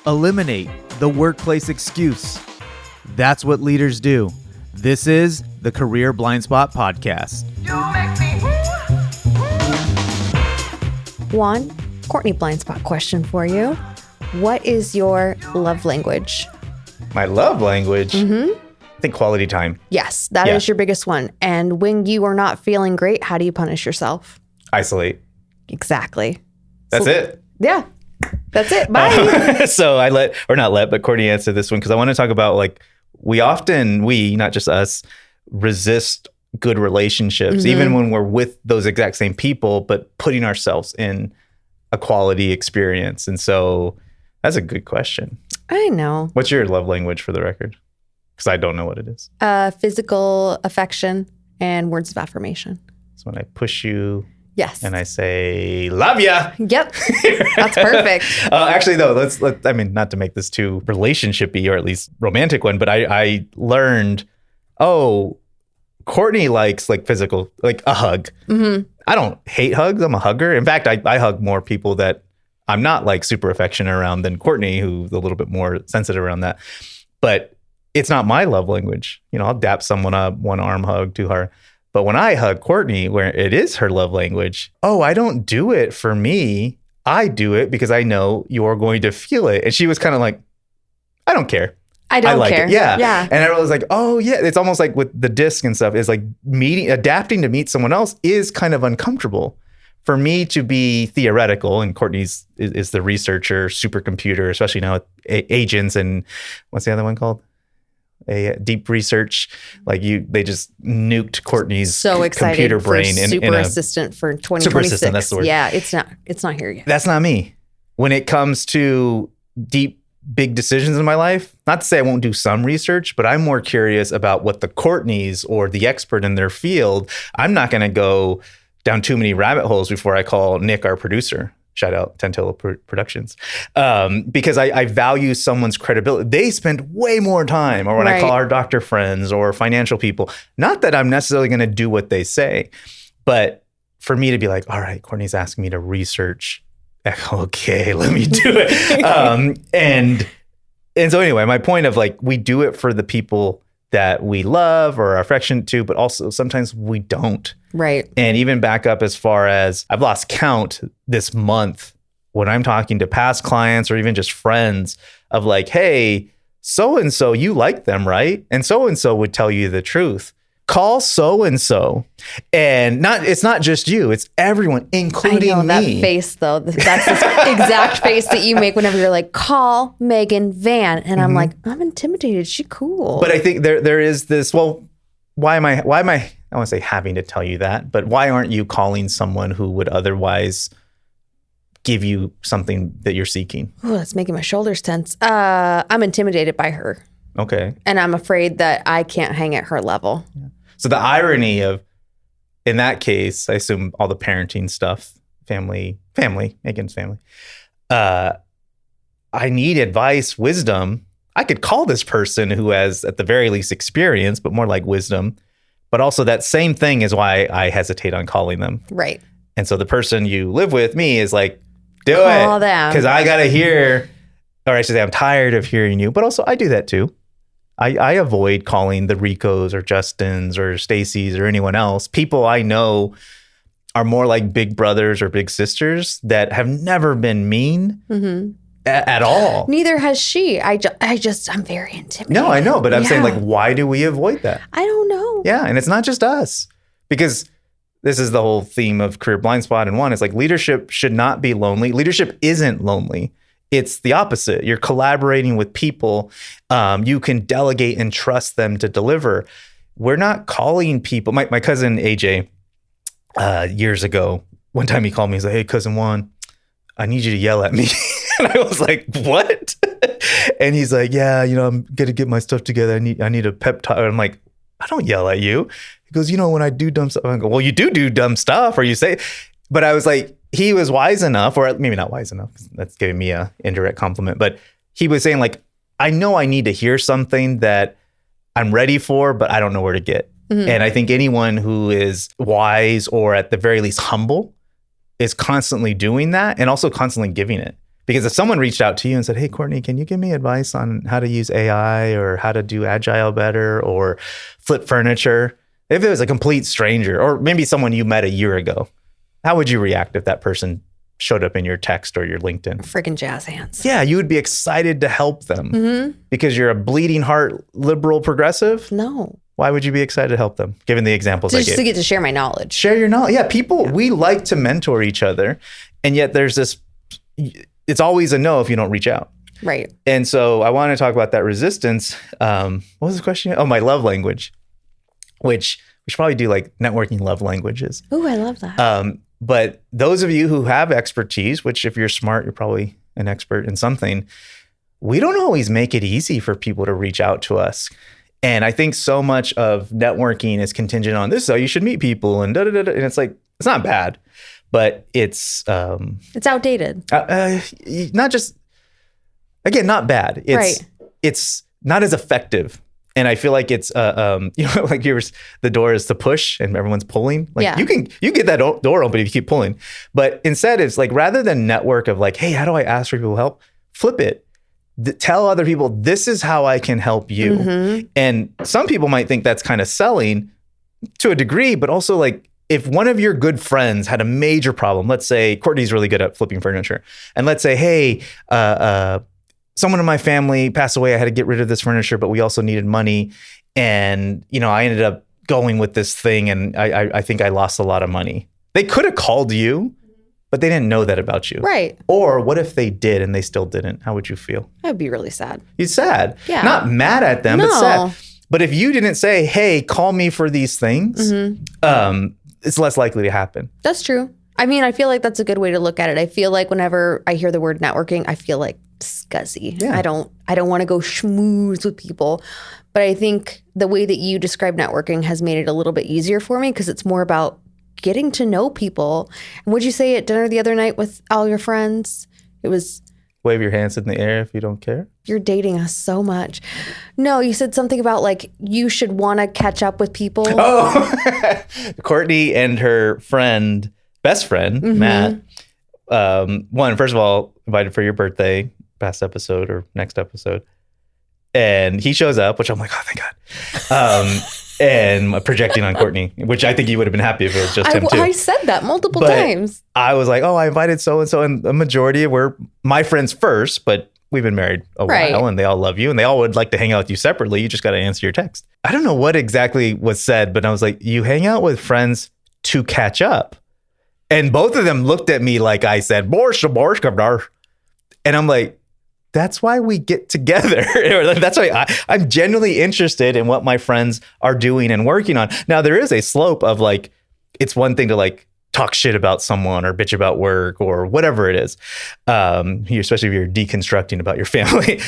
Eliminate the workplace excuse. That's what leaders do. This is the Career Blind Spot Podcast. Juan, Courtney blind spot question for you. What is your love language? My love language? I think quality time. Yes, that is your biggest one. And when you are not feeling great, how do you punish yourself? Isolate. Exactly. That's it. Yeah, that's it. Bye. So but Courtney answered this one because I want to talk about we, not just us, resist good relationships, even when we're with those exact same people, but putting ourselves in a quality experience. And so that's a good question. I know. What's your love language for the record? Because I don't know what it is. Physical affection and words of affirmation. So when I push you. Yes. And I say, love ya. Yep. That's perfect. Actually, though, not to make this too relationshipy or at least romantic one, but I learned, Courtney likes physical, a hug. Mm-hmm. I don't hate hugs. I'm a hugger. In fact, I hug more people that I'm not super affectionate around than Courtney, who's a little bit more sensitive around that. But it's not my love language. I'll dap someone up, one arm hug, too hard. But when I hug Courtney, where it is her love language, I don't do it for me. I do it because I know you're going to feel it. And she was kind of like, I don't care. I don't like care. It. Yeah. Yeah. And I was like, oh yeah. It's almost like with the disc and stuff is adapting to meet someone else is kind of uncomfortable. For me to be theoretical, and Courtney's is the researcher, supercomputer, especially now with agents and what's the other one called? A deep research, they just nuked Courtney's computer brain for Super Assistant for 2026. Super Assistant, that's the word. Yeah, it's not here yet. That's not me. When it comes to deep, big decisions in my life, not to say I won't do some research, but I'm more curious about what the Courtneys or the expert in their field. I'm not going to go down too many rabbit holes before I call Nick, our producer. Shout out Tentilla Productions. Because I value someone's credibility. They spend way more time, or when I call our doctor friends or financial people, not that I'm necessarily going to do what they say, but for me to be like, all right, Courtney's asking me to research. Okay, let me do it. And so anyway, my point of we do it for the people that we love or are affectionate to, but also sometimes we don't. Right. And even back up as far as I've lost count this month when I'm talking to past clients or even just friends of hey, so-and-so, you like them, right? And so-and-so would tell you the truth. Call so-and-so. And it's not just you, it's everyone, including I know, me. That face though, that's the exact face that you make whenever you're like, call Megan Van. And I'm like, I'm intimidated. She cool. But I think there is this, why am I, I want to say having to tell you that, but why aren't you calling someone who would otherwise give you something that you're seeking? Oh, that's making my shoulders tense. I'm intimidated by her. Okay. And I'm afraid that I can't hang at her level. Yeah. So the irony of, in that case, I assume all the parenting stuff, family, Megan's family. I need advice, wisdom. I could call this person who has at the very least experience, but more like wisdom. But also that same thing is why I hesitate on calling them. Right. And so the person you live with me is like, do call it. them. Because I got to hear, or I should say I'm tired of hearing you. But also I do that too. I avoid calling the Ricos or Justins or Stacy's or anyone else. People I know are more like big brothers or big sisters that have never been mean at all. Neither has she. I'm very intimidated. No, I know. But I'm saying why do we avoid that? I don't know. Yeah. And it's not just us, because this is the whole theme of Career Blind Spot. And one is leadership should not be lonely. Leadership isn't lonely. It's the opposite. You're collaborating with people. You can delegate and trust them to deliver. We're not calling people. My cousin AJ, years ago, one time he called me. He's like, hey, cousin Juan, I need you to yell at me. And I was like, what? And he's like, yeah, I'm going to get my stuff together. I need a pep talk. I'm like, I don't yell at you. He goes, when I do dumb stuff, I go, well, you do dumb stuff, or you say, but I was like, he was wise enough, or maybe not wise enough, that's giving me a indirect compliment, but he was saying I know I need to hear something that I'm ready for, but I don't know where to get. Mm-hmm. And I think anyone who is wise or at the very least humble is constantly doing that and also constantly giving it. Because if someone reached out to you and said, hey, Courtney, can you give me advice on how to use AI or how to do agile better or flip furniture? If it was a complete stranger or maybe someone you met a year ago, how would you react if that person showed up in your text or your LinkedIn? Freaking jazz hands. Yeah, you would be excited to help them because you're a bleeding heart liberal progressive. No. Why would you be excited to help them? Given the examples I Just gave. to get to share my knowledge. Share your knowledge. Yeah, people, we like to mentor each other. And yet there's this, it's always a no if you don't reach out. Right. And so I want to talk about that resistance. What was the question? Oh, my love language, which we should probably do like networking love languages. Ooh, I love that. But those of you who have expertise, which if you're smart, you're probably an expert in something, we don't always make it easy for people to reach out to us. And I think so much of networking is contingent on this is how you should meet people and da da da. And it's like, it's not bad, but it's outdated. Not just, again, not bad. It's not as effective. And I feel like it's, like the door is to push and everyone's pulling. Like you get that door open if you keep pulling. But instead it's like, rather than network of like, hey, how do I ask for people help? Flip it. Tell other people, this is how I can help you. And some people might think that's kind of selling to a degree, but also like if one of your good friends had a major problem, let's say Courtney's really good at flipping furniture. And let's say, hey, someone in my family passed away. I had to get rid of this furniture, but we also needed money. And, I ended up going with this thing and I think I lost a lot of money. They could have called you, but they didn't know that about you. Right. Or what if they did and they still didn't? How would you feel? I'd be really sad. You're sad. Yeah. Not mad at them, but sad. But if you didn't say, hey, call me for these things, it's less likely to happen. That's true. I mean, I feel like that's a good way to look at it. I feel like whenever I hear the word networking, I feel like scuzzy. Yeah. I don't want to go schmooze with people. But I think the way that you describe networking has made it a little bit easier for me because it's more about getting to know people. And what'd you say at dinner the other night with all your friends? It was... Wave your hands in the air if you don't care. You're dating us so much. No, you said something about like you should want to catch up with people. Oh, Courtney and her best friend, Matt. First of all, invited for your birthday, past episode or next episode. And he shows up, which I'm like, oh, thank God. And projecting on Courtney, which I think you would have been happy if it was just him too. I said that multiple times. I was like, oh, I invited so-and-so, and the majority were my friends first, but we've been married a while and they all love you and they all would like to hang out with you separately. You just got to answer your text. I don't know what exactly was said, but I was like, you hang out with friends to catch up. And both of them looked at me like I said, Borsha. And I'm like, that's why we get together. That's why I'm genuinely interested in what my friends are doing and working on. Now, there is a slope of like, it's one thing to like talk shit about someone or bitch about work or whatever it is, especially if you're deconstructing about your family.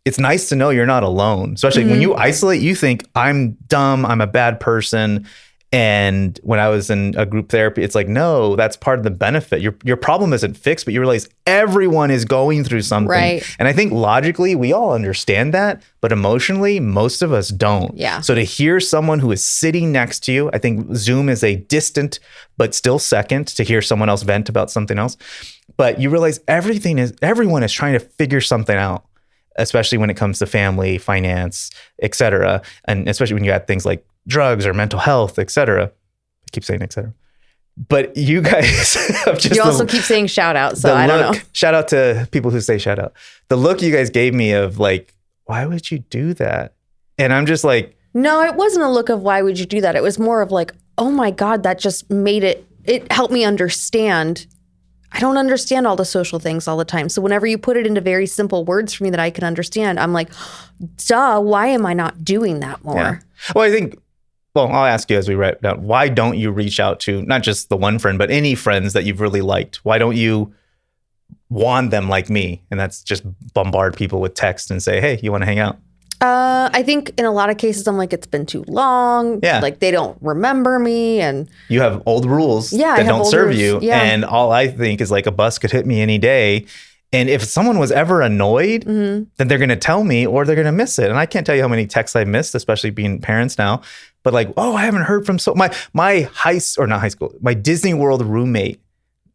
It's nice to know you're not alone, especially when you isolate, you think I'm dumb, I'm a bad person. And when I was in a group therapy, it's like, no, that's part of the benefit. Your problem isn't fixed, but you realize everyone is going through something. Right. And I think logically we all understand that, but emotionally, most of us don't. Yeah. So to hear someone who is sitting next to you, I think Zoom is a distant, but still second to hear someone else vent about something else. But you realize everyone is trying to figure something out, especially when it comes to family, finance, et cetera. And especially when you add things like drugs or mental health, et cetera. I keep saying et cetera. But you guys have just... You also keep saying shout out, so I don't know. Shout out to people who say shout out. The look you guys gave me of like, why would you do that? And I'm just like... No, it wasn't a look of why would you do that. It was more of like, oh my God, that just made it helped me understand. I don't understand all the social things all the time. So whenever you put it into very simple words for me that I can understand, I'm like, duh, why am I not doing that more? Yeah. Well, I think... Well, I'll ask you as we write down, why don't you reach out to not just the one friend, but any friends that you've really liked? Why don't you want them like me? And that's just bombard people with text and say, hey, you want to hang out? I think in a lot of cases, I'm like, it's been too long. Yeah. Like they don't remember me. And you have old rules that don't serve you. Yeah. And all I think is like a bus could hit me any day. And if someone was ever annoyed, then they're going to tell me or they're going to miss it. And I can't tell you how many texts I missed, especially being parents now. But like, oh, I haven't heard from my Disney World roommate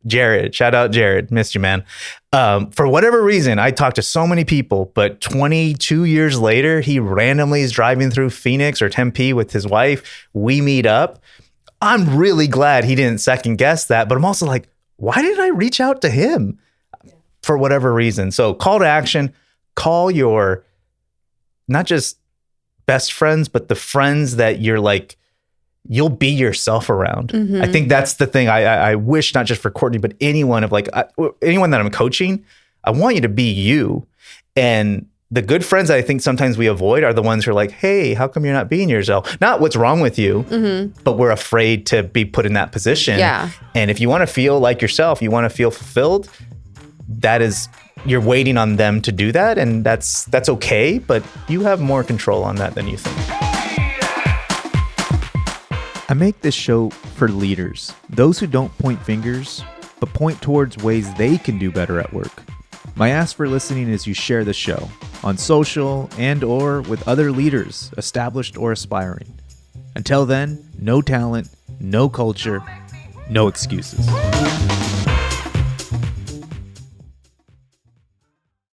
Jared, shout out Jared, missed you, man. For whatever reason, I talked to so many people, but 22 years later, he randomly is driving through Phoenix or Tempe with his wife. We meet up. I'm really glad he didn't second guess that, but I'm also like, why did I reach out to him? For whatever reason. So call to action, call your, not just best friends, but the friends that you're like, you'll be yourself around. Mm-hmm. I think that's the thing. I wish not just for Courtney, but anyone of like anyone that I'm coaching, I want you to be you. And the good friends that I think sometimes we avoid are the ones who are like, hey, how come you're not being yourself? Not what's wrong with you, but we're afraid to be put in that position. Yeah. And if you want to feel like yourself, you want to feel fulfilled, that is, you're waiting on them to do that. And that's okay, but you have more control on that than you think. I make this show for leaders, those who don't point fingers, but point towards ways they can do better at work. My ask for listening is you share the show on social and or with other leaders, established or aspiring. Until then, no talent, no culture, no excuses.